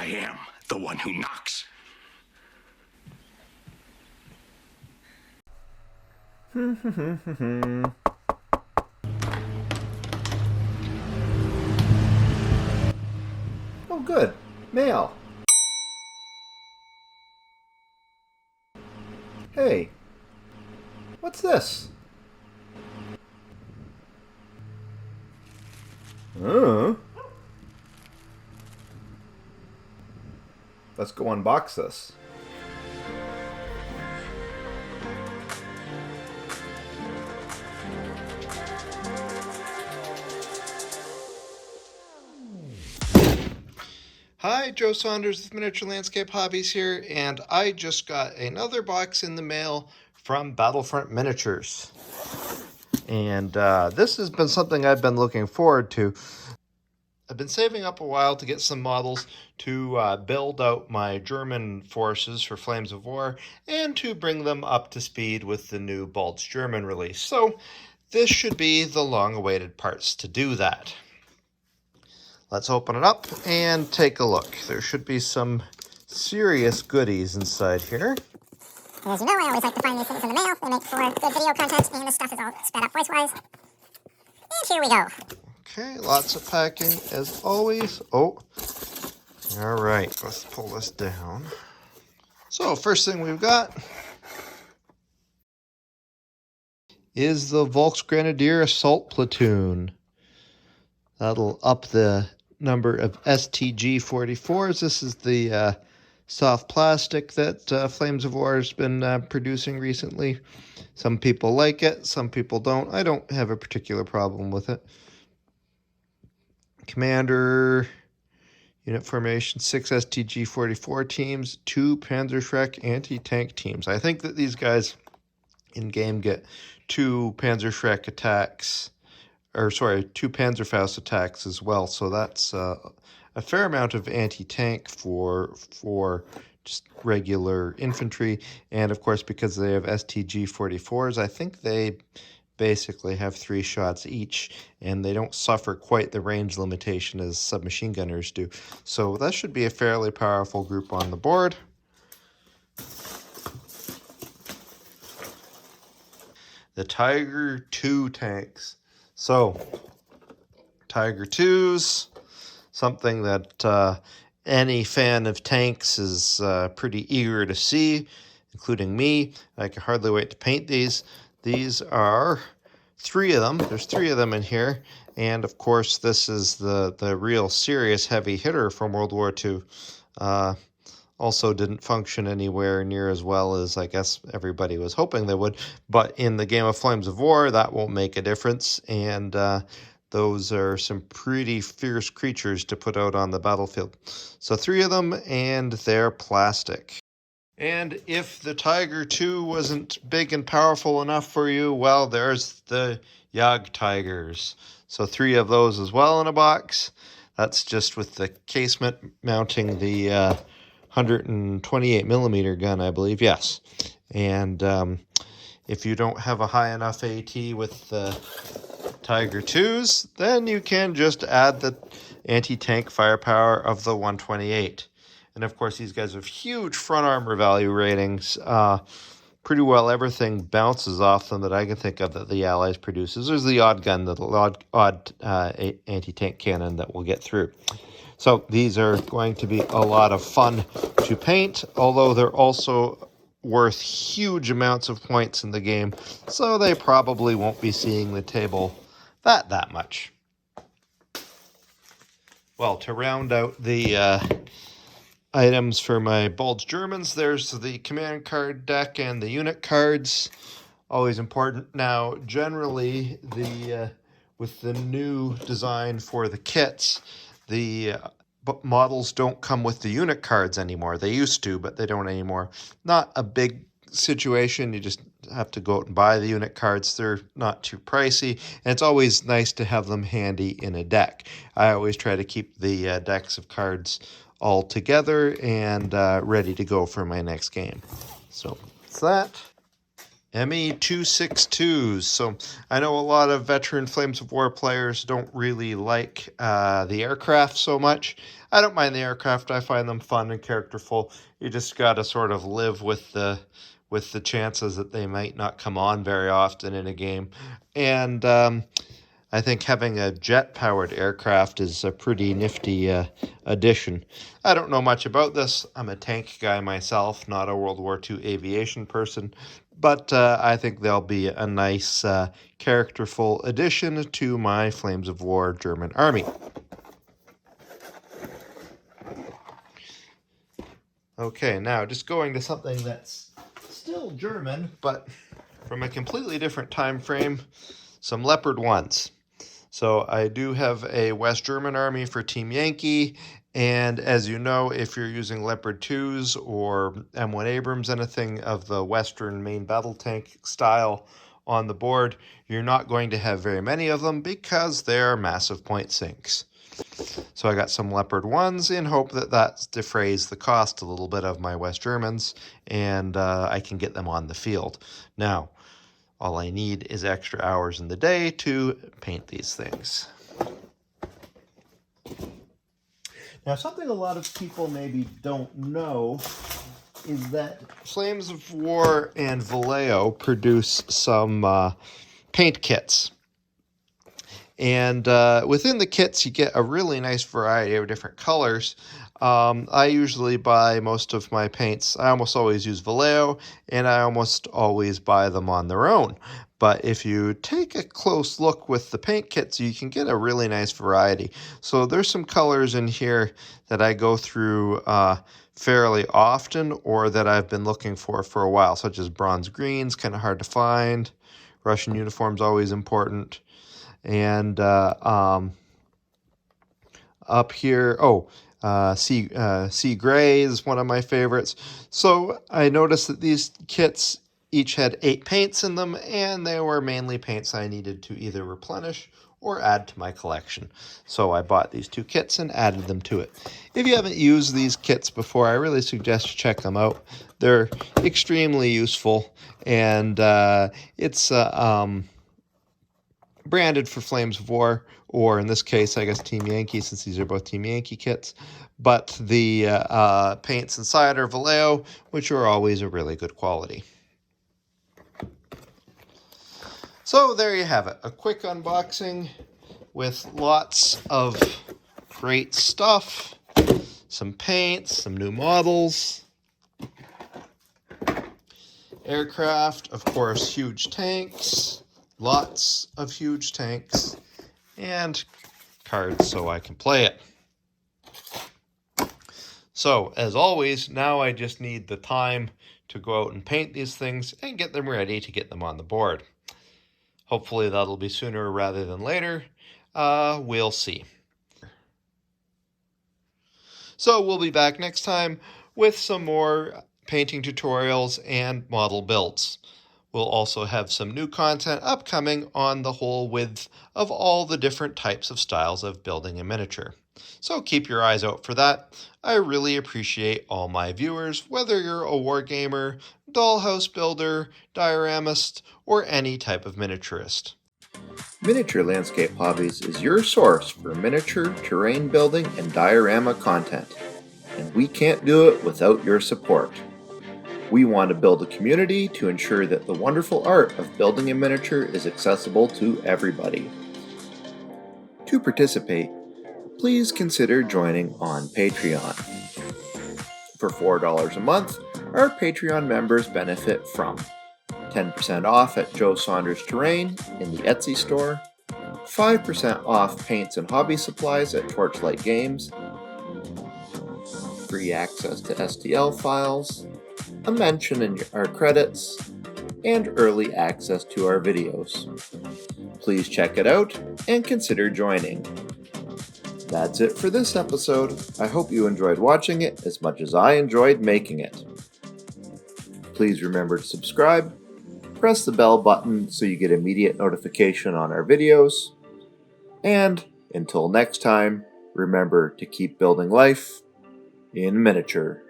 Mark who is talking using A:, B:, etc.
A: I am the one who knocks.
B: Oh, good. Mail. Hey. What's this? Let's go unbox this.
C: Hi, Joe Saunders with Miniature Landscape Hobbies here, and I just got another box in the mail from Battlefront Miniatures. And this has been something I've been looking forward to. I've been saving up a while to get some models to build out my German forces for Flames of War and to bring them up to speed with the new Bulge German release. So this should be the long-awaited parts to do that. Let's open it up and take a look. There should be some serious goodies inside here.
D: As you know, I always like to find these things in the mail. They make for good video content, and the stuff is all sped up voice-wise. And here we go.
C: Okay, lots of packing as always. Oh, all right, let's pull this down. So first thing we've got is the Volksgrenadier Assault Platoon. That'll up the number of STG-44s. This is the soft plastic that Flames of War has been producing recently. Some people like it, some people don't. I don't have a particular problem with it. Commander, unit formation, 6 STG-44 teams, 2 Panzerschreck anti-tank teams. I think that these guys in-game get 2 Panzerschreck attacks, or sorry, 2 Panzerfaust attacks as well. So that's a fair amount of anti-tank for just regular infantry. And of course, because they have STG-44s, I think they basically have 3 shots each, and they don't suffer quite the range limitation as submachine gunners do. So that should be a fairly powerful group on the board. The Tiger II tanks. So, Tiger IIs, something that any fan of tanks is pretty eager to see, including me. I can hardly wait to paint these. These are 3 of them. There's 3 of them in here. And, of course, this is the real serious heavy hitter from World War II. Also didn't function anywhere near as well as I guess everybody was hoping they would. But in the game of Flames of War, that won't make a difference. And those are some pretty fierce creatures to put out on the battlefield. So 3 of them, and they're plastic. And if the Tiger II wasn't big and powerful enough for you, well, there's the Jagdtigers. So 3 of those as well in a box. That's just with the casement mounting the 128 millimeter gun, I believe. Yes. And if you don't have a high enough AT with the Tiger IIs, then you can just add the anti-tank firepower of the 128. And of course, these guys have huge front armor value ratings. Pretty well everything bounces off them that I can think of that the Allies produces. There's the odd gun, the odd anti-tank cannon that will get through. So these are going to be a lot of fun to paint, although they're also worth huge amounts of points in the game, so they probably won't be seeing the table that much. Well, to round out the items for my Bulge Germans, there's the command card deck and the unit cards. Always important. Now, generally, with the new design for the kits, the models don't come with the unit cards anymore. They used to, but they don't anymore. Not a big situation. You just have to go out and buy the unit cards. They're not too pricey, and it's always nice to have them handy in a deck. I always try to keep the decks of cards all together and ready to go for my next game. So that's that. ME-262s. So I know a lot of veteran Flames of War players don't really like the aircraft so much. I don't mind the aircraft. I find them fun and characterful. You just got to sort of live with the chances that they might not come on very often in a game. And I think having a jet-powered aircraft is a pretty nifty addition. I don't know much about this. I'm a tank guy myself, not a World War II aviation person. But I think they'll be a nice, characterful addition to my Flames of War German army. Okay, now just going to something that's still German, but from a completely different time frame, some Leopard 1s. So I do have a West German army for Team Yankee, and as you know, if you're using Leopard 2s or M1 Abrams, anything of the Western main battle tank style on the board, you're not going to have very many of them because they're massive point sinks. So I got some Leopard 1s in hope that that defrays the cost a little bit of my West Germans, and I can get them on the field. Now, all I need is extra hours in the day to paint these things. Now, something a lot of people maybe don't know is that Flames of War and Vallejo produce some paint kits. And within the kits, you get a really nice variety of different colors. I usually buy most of my paints. I almost always use Vallejo, and I almost always buy them on their own. But if you take a close look with the paint kits, you can get a really nice variety. So there's some colors in here that I go through fairly often, or that I've been looking for a while, such as bronze greens, kind of hard to find. Russian uniform's always important. And up here, sea gray is one of my favorites. So I noticed that these kits each had 8 paints in them, and they were mainly paints I needed to either replenish or add to my collection. So I bought these 2 kits and added them to it. If you haven't used these kits before, I really suggest you check them out. They're extremely useful, and it's branded for Flames of War, or in this case, I guess Team Yankee, since these are both Team Yankee kits. But the paints inside are Vallejo, which are always a really good quality. So there you have it, a quick unboxing with lots of great stuff, some paints, some new models, aircraft, of course, huge tanks, lots of huge tanks, and cards so I can play it. So, as always, now I just need the time to go out and paint these things and get them ready to get them on the board. Hopefully that'll be sooner rather than later. We'll see. So we'll be back next time with some more painting tutorials and model builds. We'll also have some new content upcoming on the whole width of all the different types of styles of building a miniature. So keep your eyes out for that. I really appreciate all my viewers, whether you're a wargamer, dollhouse builder, dioramist, or any type of miniaturist.
B: Miniature Landscape Hobbies is your source for miniature, terrain building, and diorama content. And we can't do it without your support. We want to build a community to ensure that the wonderful art of building a miniature is accessible to everybody. To participate, please consider joining on Patreon. For $4 a month, our Patreon members benefit from 10% off at Joe Saunders Terrain in the Etsy store, 5% off paints and hobby supplies at Torchlight Games, free access to STL files, a mention in our credits, and early access to our videos. Please check it out and consider joining. That's it for this episode. I hope you enjoyed watching it as much as I enjoyed making it. Please remember to subscribe, press the bell button so you get immediate notification on our videos, and until next time, remember to keep building life in miniature.